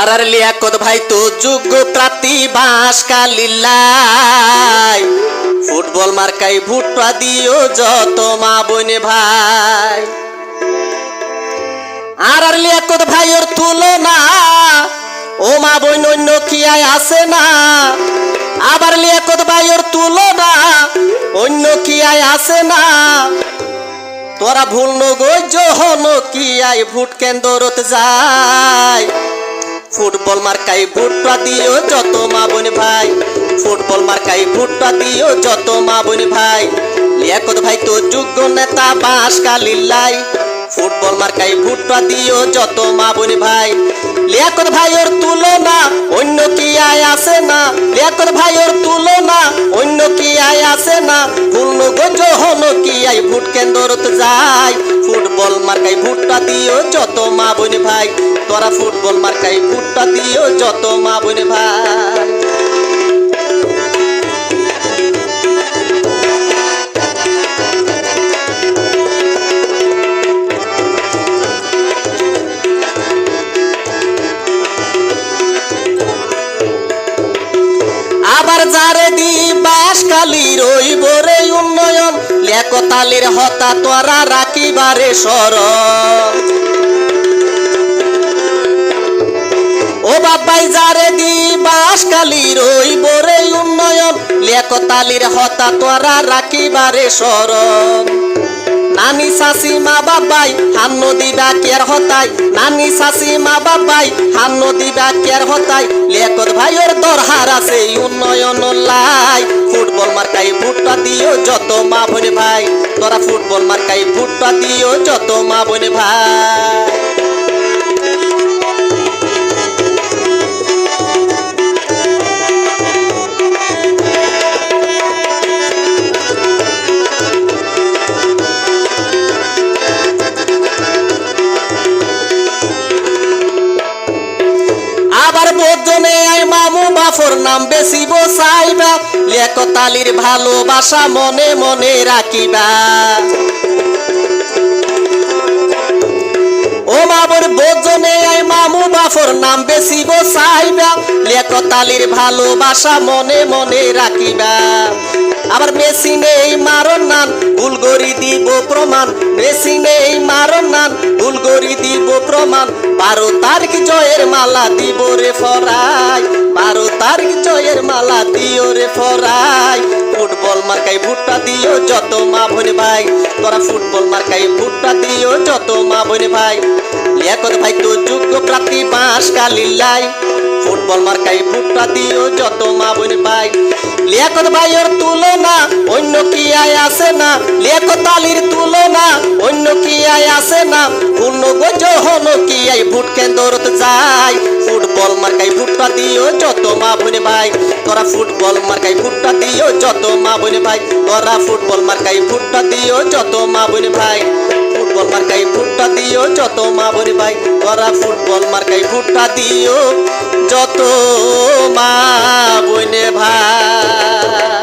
আর লিয়াকত ভাই তো যোগ্য প্রার্থী বাঁশখালীর ফুটবল মার্কাই ভুট্টা দিও যত মা বোনে ভাই। আর লিয়াকত ভাইয়ের তুলনা ও মা বোন অন্য কি আছে না। আবার লিয়াকত ভাইয়ের তুলনা অন্য কি আছে না। তোরা ভুল নগজ হন কি ভোট কেন্দ্রত যায়। ফুটবল মার্কাই ভুট্টা দিও যত মা বোন ভাই। ফুটবল মার্কাই ভুট্টা দিও যত মা বোন ভাই। লিয়াকত ভাই তো যোগ্য নেতা বাঁশখালীর ফুটবল মার্কাই ভুট্টা দিও যত মা বোন ভাই। লিয়াকত ভাইয়ের তুলনা অন্য কি আছে না। লিয়াকত ভাইয়ের তুলনা অন্য কি আছে না। ভুল নগজ হন কি ভোট কেন্দ্রত যায়। ফুটবল মার্কাই ভুট্টা দিও যত মা বোন ভাই। তোরা ফুটবল মার্কাই ভুট্টা দিও যত মা বোন ভাই। আবার যারে দি বাঁশখালীর ওই বরে উন্নয়ন। লিয়াকতালির হতা তোরা রাখিবারে স্মরণ। ও বাবাই যারে দি বাঁশখালীর ওই বরে উন্নয়ন। লিয়াকতালির হতা তোরা রাখিবারে স্মরণ। নানি শাশি মা বাবাই হান্ন দিবা কের হতাই। নানি শাশি মা বাবাই হান্ন দিবা কের হতাই। লিয়াকত ভাইয়ের দরহার আছে উন্নয়ন লাই। ফুটবল মার্কাই ভুট্টা দিও যত মা বোন ভাই। তোরা ফুটবল মার্কাই ভুট্টা দিও যত মা বোন ভাই। আবার বোজনে আই মামু বাফর নাম বেশি বসাইবা। লিয়াকতালির ভালোবাসা মনে মনে রাখিবা। ও মাবর বোজনে আই মামু বাফর নাম বেশি বসাইবা। লিয়াকতালির ভালোবাসা মনে মনে রাখিবা। আবার মেশিনে মারণ নান ভুলগরি দিব প্রমাণ। মেশিনে মারণ নান ভুলগরি দিব প্রমাণ। 12 তারিখ জয়ের মালা দিব রে ফরাই। 12 তারিখ জয়ের মালা দিও রে ফরাই। ফুটবল মার্কাই ভুট্টা দিও যত মা বোন ভাই। তোরা ফুটবল মার্কাই ভুট্টা দিও যত মা বোন ভাই। লিয়াকত ভাই তো যোগ্য প্রার্থী বাঁশখালীর ফুটবল মার্কাই ভুট্টা দিও যত মা বোন ভাই। লিয়াকত ভাইয়ের তুলনা অন্য কি আছে না। লিয়াকতালির তুলনা অন্য কি আছে না। ভুল নগজ হন কি ভোট কেন্দ্রত যায়। ফুটবল মার্কাই ভুট্টা দিও যত মা বোন ভাই। তোরা ফুটবল মার্কাই ভুট্টা দিও যত মা বোন ভাই। তোরা ফুটবল মার্কাই ভুট্টা দিও যত মা বোন ভাই। ফুটবল মার্কাই ভুট্টা দিও যত মা বোন ভাই। তোরা ফুটবল মার্কাই ভুট্টা দিও যত মা বোন ভাই।